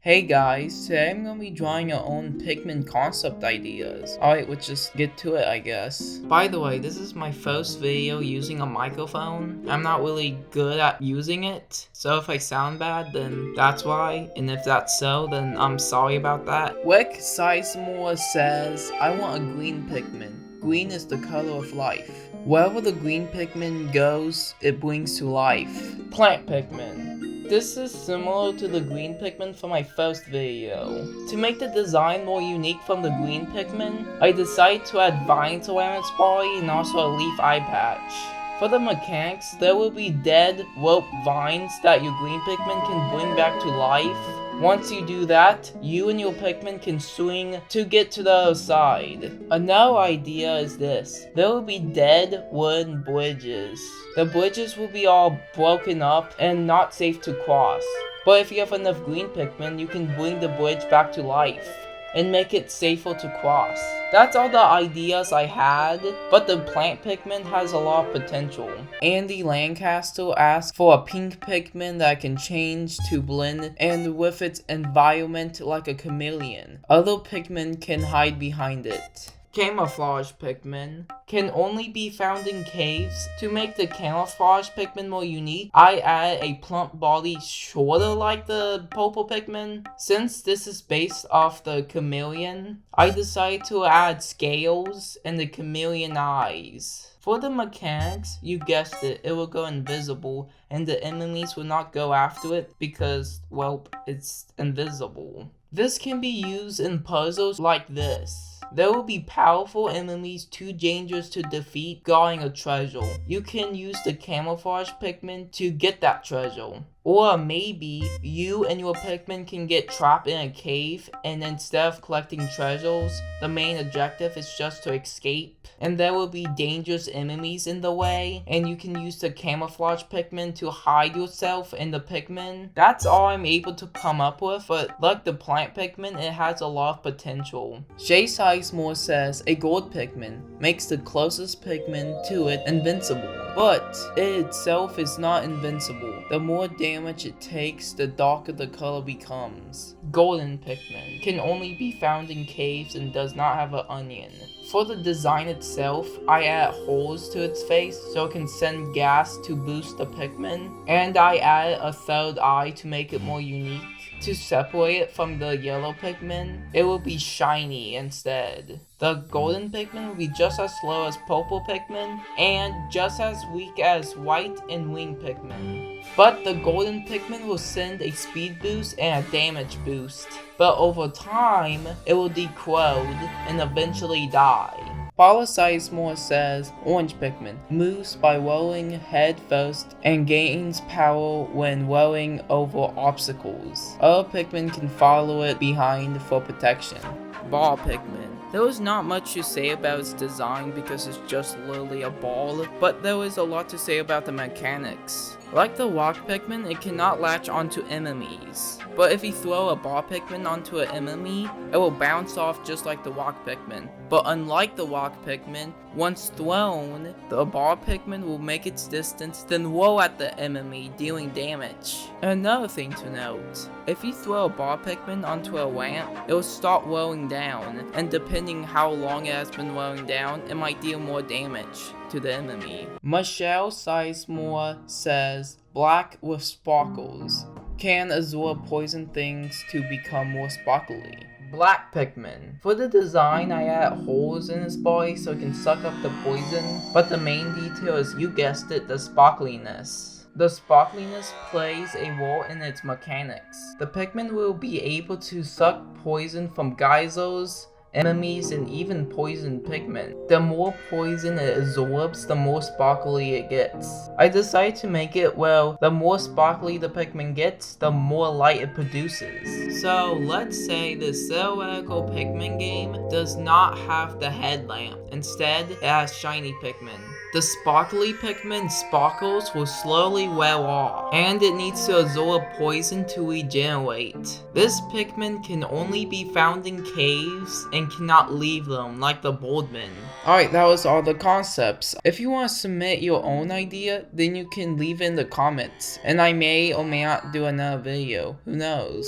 Hey guys, today I'm gonna be drawing our own Pikmin concept ideas. Alright, let's just get to it, I guess. By the way, this is my first video using a microphone. I'm not really good at using it, so if I sound bad, then that's why. And if that's so, then I'm sorry about that. Wick Sizemore says, I want a green Pikmin. Green is the color of life. Wherever the green Pikmin goes, it brings to life. Plant Pikmin. This is similar to the green Pikmin from my first video. To make the design more unique from the green Pikmin, I decided to add vines around its body and also a leaf eye patch. For the mechanics, there will be dead rope vines that your green Pikmin can bring back to life. Once you do that, you and your Pikmin can swing to get to the other side. Another idea is this. There will be dead wooden bridges. The bridges will be all broken up and not safe to cross. But if you have enough green Pikmin, you can bring the bridge back to life and make it safer to cross. That's all the ideas I had, but the plant Pikmin has a lot of potential. Andy Lancaster asked for a pink Pikmin that can change to blend and with its environment like a chameleon. Other Pikmin can hide behind it. Camouflage Pikmin can only be found in caves. To make the camouflage Pikmin more unique, I added a plump body shorter like the purple Pikmin. Since this is based off the chameleon, I decided to add scales and the chameleon eyes. For the mechanics, you guessed it, it will go invisible and the enemies will not go after it because, well, it's invisible. This can be used in puzzles like this. There will be powerful enemies too dangerous to defeat guarding a treasure. You can use the camouflage Pikmin to get that treasure. Or maybe you and your Pikmin can get trapped in a cave and instead of collecting treasures, the main objective is just to escape. And there will be dangerous enemies in the way, and you can use the camouflage Pikmin to hide yourself in the Pikmin. That's all I'm able to come up with, but like the plant Pikmin, it has a lot of potential. Jay Sizemore says a gold Pikmin makes the closest Pikmin to it invincible, but it itself is not invincible. The more damage it takes, the darker the color becomes. Golden Pikmin can only be found in caves and does not have an onion. For the design itself, I add holes to its face so it can send gas to boost the Pikmin, and I added a third eye to make it more unique. To separate it from the yellow Pikmin, it will be shiny instead. The golden Pikmin will be just as slow as purple Pikmin, and just as weak as white and wing Pikmin. But the golden Pikmin will send a speed boost and a damage boost. But over time, it will decrode and eventually die. Paula Sizemore says orange Pikmin moves by rolling head first and gains power when rolling over obstacles. Other Pikmin can follow it behind for protection. Ball Pikmin. There was not much to say about its design because it's just literally a ball, but there is a lot to say about the mechanics. Like the rock Pikmin, it cannot latch onto enemies. But if you throw a ball Pikmin onto an enemy, it will bounce off just like the rock Pikmin. But unlike the rock Pikmin, once thrown, the ball Pikmin will make its distance, then roll at the enemy, dealing damage. Another thing to note, if you throw a ball Pikmin onto a ramp, it will start rolling down, and depending how long it has been rolling down, it might deal more damage to the enemy. Michelle Sizemore says, black with sparkles can absorb poison things to become more sparkly. Black Pikmin. For the design, I add holes in its body so it can suck up the poison, but the main detail is, you guessed it, the sparkliness. The sparkliness plays a role in its mechanics. The Pikmin will be able to suck poison from geysers, enemies, and even poison Pikmin. The more poison it absorbs, the more sparkly it gets. I decided to make it, well, the more sparkly the Pikmin gets, the more light it produces. So let's say the theoretical Pikmin game does not have the headlamp. Instead, it has shiny Pikmin. The sparkly Pikmin sparkles will slowly wear off, and it needs to absorb poison to regenerate. This Pikmin can only be found in caves and cannot leave them like the Boldman. Alright, that was all the concepts. If you want to submit your own idea, then you can leave in the comments, and I may or may not do another video. Who knows?